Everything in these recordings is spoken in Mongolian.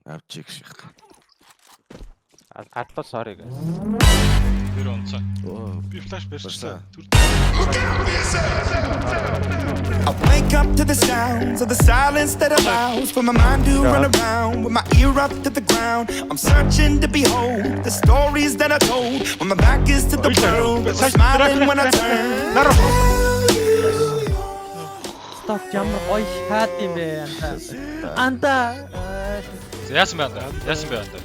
авчиг шиг. Адто sorry guys. Тэр онцоо. Оо. Би флаш барьчихсан. I wake up to the sounds of the silence that allows for my mind to run around with my ear up to the ground. I'm searching to behold the stories that I told when my back is to the world. I'm smiling when I turn. Stop ямар гоё шаад юм бэ анда. Яасан бэ анда? Яасан бэ анда?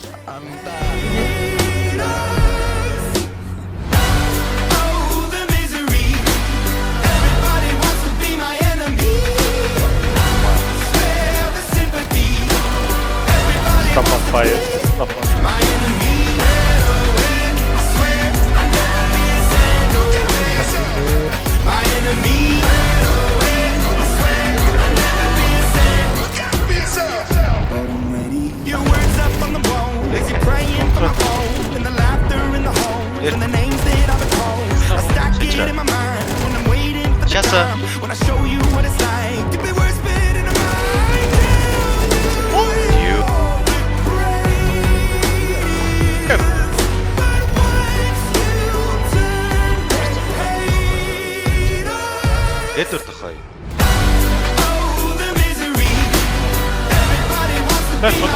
Stop on fire. Stop on. Your words up on the wall, as you're praying for my home, and the laughter in the halls, and the names that I've been called. I stack it in my mind when I'm waiting for the time, when I show you what it's like to be worse fit in a mind. You. Эдвард тохой. Флаш флаш.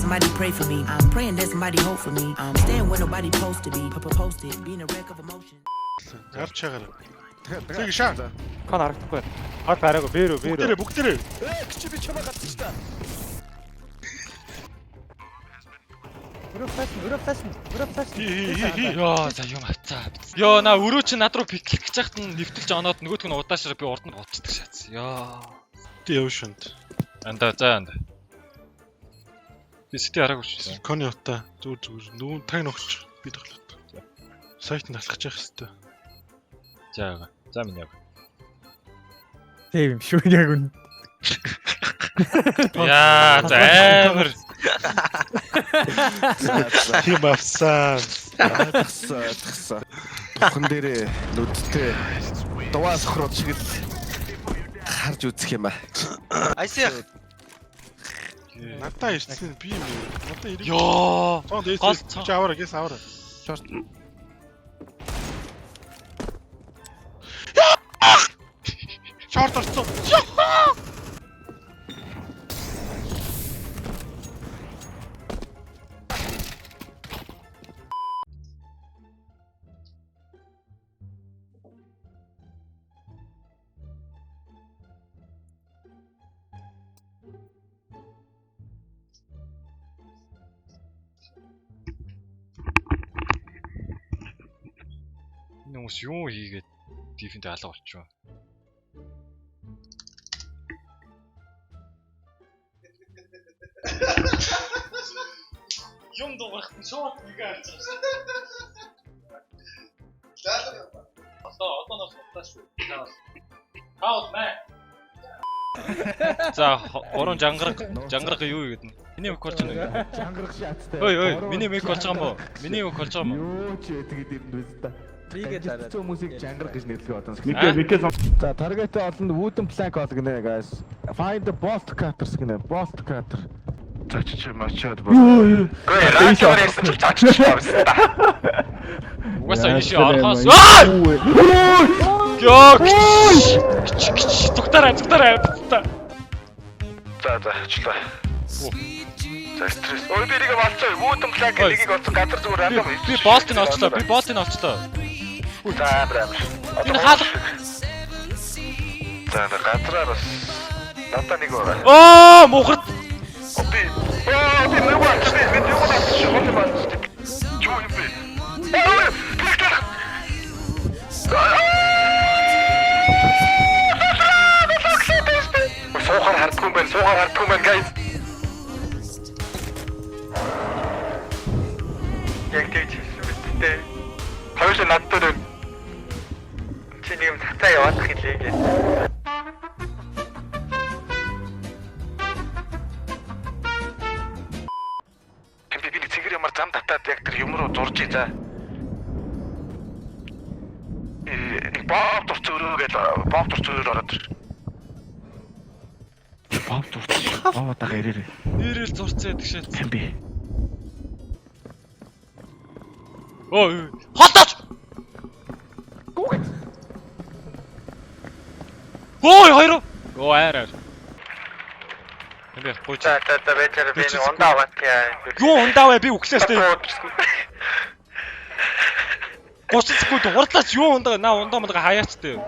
Somebody pray for me. I'm praying that somebody hope for me. I'm staying where nobody supposed to be. Posted, being a wreck of emotion. Гарч чагаар. Тэг шаа. Кон харагдахгүй. Хот гараагүй бээрөө. Бүгдээрээ. Чи би чамаа гацсан шүү дээ. Өрөө флаш. Яа, за юм хацаа. Йоо, на өрөө чи над руу пиклэх гэж яхад нь нэвтэлж оноод нөгөөтг нь удаашраа би урд нь гоцдог шаац. Яа. Тэ явшинт. Анда за анда. Би сэтэ хараагүй ч. Кони утаа зүгээр нүүн таг ногч би тоглоод. Сайт нь алхаж явах хэвээр. За минь яг. Тийм юм шүү яг үн. Яа, за амар. Тийм авсан. Тагсан. Тохон дээрээ нүдтэй дуваа сохроод шиг л харж үзэх юм аа. Айсах. Надаа ирсэн би юм. Надаа ирэх. Йоо. Цон дээс чи аваа гэс аваа. Шорт. Шорт орсон. Хүмүүс юу хийгээд дифентэй алга болчихоо. Юм дуурах нь шууд нэг харж байгаа. Одоо нас утаа шүү. Хаус мэ. За, гурван жангарга юу юм гээд нь. Миний мик болж байна уу? Жангарах шаацтай. Ой, миний мик болж байгаа юм уу? Миний мик болж байгаа юм уу? Юу ч тэгээд юм биз та. Бигээ дараа. Цэцүү хүмүүсийг жангарах гэж нэрлэгээ бодсон. Микээ. За, таргетээ олонд wooden plank ол гинэ guys. Find the bolt cutters гинэ. Bolt cutter. Зачиж мачаад Юу юу. Раачаар ярьсан чи чачиж байсан та. Угаасаа ийшээ орхоос. Ёо. Туктараа. За ачлаа. За стресс. Ой би нэг болцоо. Wooden plank нэгийг олсон газар зүгээр рандом. Би болтын олчлоо. За брэм. Энэ хаалга. За газраар бас надаа нэг ороо. Оо, мухарт. Би нэг болцоо. Би юу болчих юм бэ? Юу юм бэ? Сухар хардгүй байна guys. Яг тэгж хэлсэн. Хавьш надад чи нэг юм цацаа яваадах хэлээ гэж. урчээ за. Бомб турцөөрөө ороод ир. Бомб турч. Бомб тагаа ирээрээ. Нэрэл зурцаа тэгшээ. Хэн би? Ой, хотооч. Ой, хоёр. Оо арай. Энд гойч. За вечер би нэг ундаа аваад. Юу ундаа вэ? Би өглөөс тээ. 30 секунд хурдлаач юу ундаа наа ундаа модга хаяач тээ.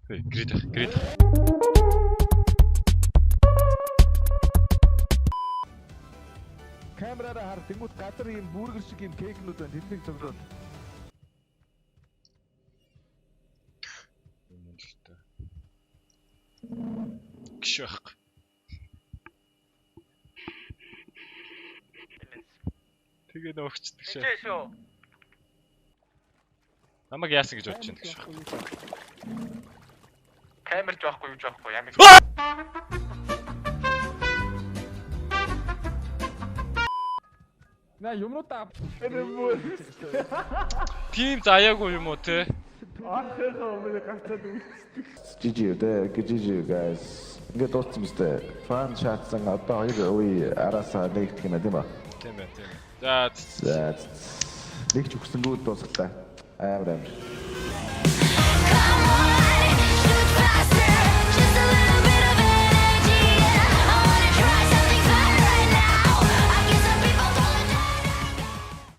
Грид. Камераараа хар тэнгууд газар ийм бүргэр шиг ийм кейкнүүд байна. Тэднийг цогцоод. Гişх байхгүй. Тэгээ нөөгчдөг шээ. Чээ шүү. Намайг яасан гэж бодож байна гişх. Камер жоохгүй юу жоохгүй ямар. На юмнуудаа Тим заяагүй юм уу те? GG guys. Ингээд дууссан биз дээ. Фан чатсан одоо хоёр үе араасаа нэгтгэх юм тийм ба. Тийм ээ. За Нэг ч өгсөнгөө дуусгалаа. Амар.